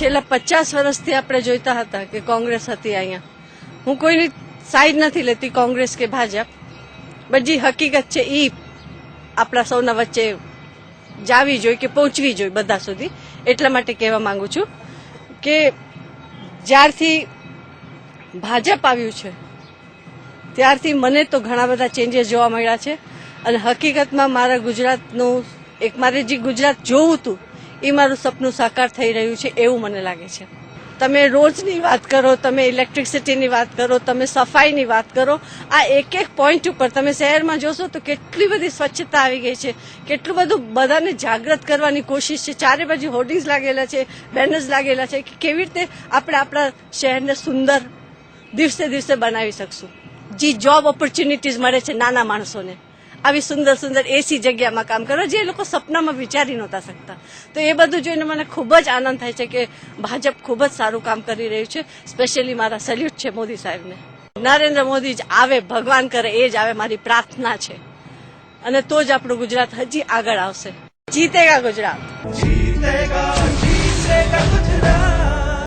છેલ્લા 50 વર્ષથી આપણે જોઈતા હતા કે કોંગ્રેસ હતી અહીંયા. હું કોઈની સાઈડ નથી લેતી, કોંગ્રેસ કે ભાજપ, બટ જે હકીકત છે એ આપણા સૌના વચ્ચે જાવી જોઈએ કે પહોંચવી જોઈએ બધા સુધી. એટલા માટે કહેવા માંગુ છું કે જ્યારથી ભાજપ આવ્યું છે ત્યારથી મને તો ઘણા બધા ચેન્જીસ જોવા મળ્યા છે. અને હકીકતમાં મારા ગુજરાતનું મારે જે ગુજરાત જોવું હતું એ મારું સપનું સાકાર થઈ રહ્યું છે એવું મને લાગે છે. તમે રોજની વાત કરો, તમે ઇલેક્ટ્રિસિટીની વાત કરો, તમે સફાઈની વાત કરો, આ એક એક પોઈન્ટ ઉપર તમે શહેરમાં જોશો તો કેટલી બધી સ્વચ્છતા આવી ગઈ છે, કેટલું બધું બધાને જાગૃત કરવાની કોશિશ છે. ચારે બાજુ હોર્ડિંગ્સ લાગેલા છે, બેનર્સ લાગેલા છે કે કેવી રીતે આપણે આપણા શહેરને સુંદર દિવસે દિવસે બનાવી શકશું. જે જોબ ઓપોર્ચ્યુનિટીઝ મળે છે નાના માણસોને, આવી સુંદર સુંદર એસી જગ્યામાં કામ કરો જે લોકો સપનામાં વિચારી નહોતા શકતા. તો એ બધું જોઈને મને ખૂબ જ આનંદ થાય છે કે ભાજપ ખૂબ જ સારું કામ કરી રહ્યું છે. સ્પેશિયલી મારા સેલ્યુટ છે મોદી સાહેબને. નરેન્દ્ર મોદી જ આવે, ભગવાન કરે એ જ આવે, મારી પ્રાર્થના છે. અને તો જ આપણું ગુજરાત હજી આગળ આવશે. જીતેગા ગુજરાત.